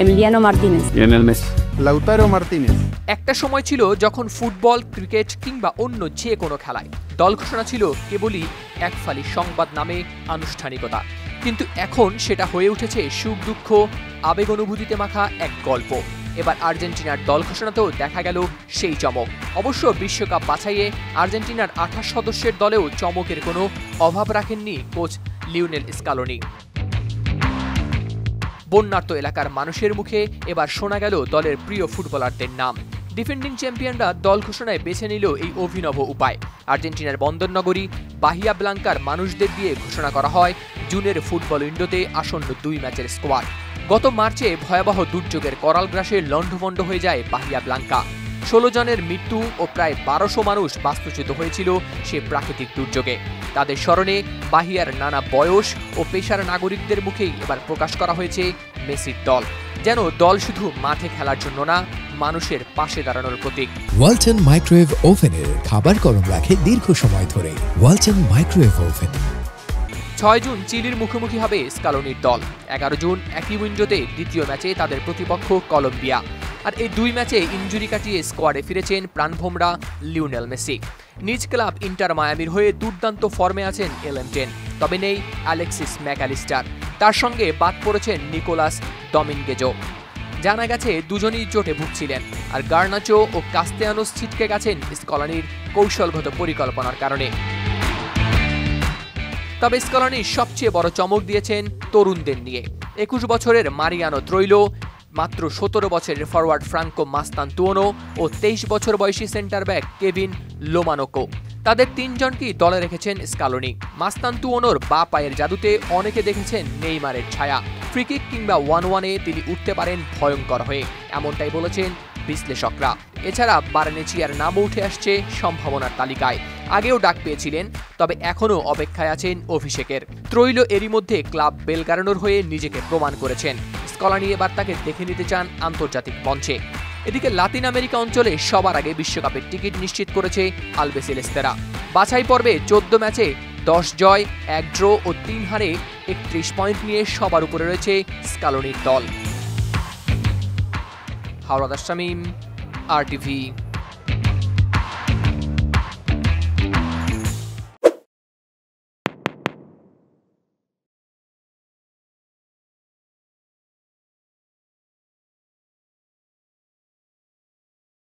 Emiliano Martínez, Lionel Messi, Lautaro Martínez। একটা সময় ছিল যখন ফুটবল, ক্রিকেট কিংবা অন্য যে কোনো খেলায় দল ঘোষণা ছিল কেবলই এক ফালি সংবাদ নামে আনুষ্ঠানিকতা, কিন্তু এখন সেটা হয়ে উঠেছে সুখ দুঃখ আবেগ অনুভূতিতে মাখা এক গল্প। এবার আর্জেন্টিনার দল ঘোষণাতেও দেখা গেল সেই চমক। অবশ্য বিশ্বকাপ বাছাইয়ে আর্জেন্টিনার 28 সদস্যের দলেও চমকের কোনো অভাব রাখেননি কোচ লিওনেল স্কালোনি। বন্যার্ত এলাকার মানুষের মুখে এবার শোনা গেল দলের প্রিয় ফুটবলারদের নাম। ডিফেন্ডিং চ্যাম্পিয়নরা দল ঘোষণায় বেছে নিল এই অভিনব উপায়। আর্জেন্টিনার বন্দরনগরী বাহিয়া ব্লাঙ্কার মানুষদের দিয়ে ঘোষণা করা হয় জুনের ফুটবল উইন্ডোতে আসন্ন 2 ম্যাচের স্কোয়াড। গত মার্চে ভয়াবহ দুর্যোগের করাল গ্রাসে লণ্ডভণ্ড হয়ে যায় বাহিয়া ব্লাঙ্কা। 16 জনের মৃত্যু ও প্রায় 1200 মানুষ বাস্তুচ্যুত হয়েছিল সে প্রাকৃতিক দুর্যোগে। তাদের স্মরণে বাহিয়ার নানা বয়স ও পেশার নাগরিকদের মুখেই এবার প্রকাশ করা হয়েছে মেসির দল। যেন দল শুধু মাঠে খেলার জন্য না, মানুষের পাশে দাঁড়ানোর প্রতীক। ওয়ালটন মাইক্রোওয়েভ ওভেনের খাবার গরম রাখে দীর্ঘ সময় ধরে। Walton microwave oven. 6 জুন চিলির মুখোমুখি হবে স্কালোনির দল। 11 জুন একই উইন্ডোতে দ্বিতীয় ম্যাচে তাদের প্রতিপক্ষ কলম্বিয়া। আর এই 2 ম্যাচে ইনজুরি কাটিয়ে স্কোয়াডে ফিরেছেন প্রাণভোমরা লিওনেল মেসি। নিজ ক্লাব ইন্টার মায়ামির হয়ে দুর্দান্ত ফর্মে আছেন এলেমটেন, তবে নেই অ্যালেক্সিস ম্যাকঅ্যালিস্টার। তার সঙ্গে বাদ পড়েছেন নিকোলাস ডমিনগেজো। জানা গেছে দুজনই চোটে ভুগছিলেন, আর গার্নাচো ও কাস্তেয়ানোস ছিটকে গেছেন স্কলানির কৌশলগত পরিকল্পনার কারণে। তবে স্কলানি সবচেয়ে বড় চমক দিয়েছেন তরুণদের নিয়ে। 21 বছরের মারিয়ানো ত্রৈলো, মাত্র 17 বছরের ফরওয়ার্ড ফ্রাঙ্কো মাস্তান্তুওনো ও 23 বছর বয়সী সেন্টার ব্যাক কেভিন লোমানোকো, তাদের 3 জনকেই দলে রেখেছেন স্কালোনি। মাস্তান্তুওনোর বা পায়ের জাদুতে অনেকে দেখেছেন নেইমারের ছায়া। ফ্রিকিক কিংবা 1-1-এ তিনি উঠতে পারেন ভয়ঙ্কর হয়ে, এমনটাই বলেছেন বিশ্লেষকরা। এছাড়া বার্নেচিয়ার নামও উঠে আসছে সম্ভাবনার তালিকায়। আগেও ডাক পেয়েছিলেন, তবে এখনও অপেক্ষায় আছেন অভিষেকের। ত্রৈলো এরই মধ্যে ক্লাব বেলগারানোর হয়ে নিজেকে প্রমাণ করেছেন। স্কলানি এবার তাকে দেখে নিতে চান আন্তর্জাতিক মঞ্চে। এদিকে লাতিন আমেরিকা অঞ্চলে সবার আগে বিশ্বকাপের টিকিট নিশ্চিত করেছে আলবিসেলেস্তেরা। বাছাই পর্বে 14 ম্যাচে 10 জয়, 1 ড্র ও 3 হারে 31 পয়েন্ট নিয়ে সবার উপরে রয়েছে স্কালোনির দল। হাওড়া শামীম, RTV।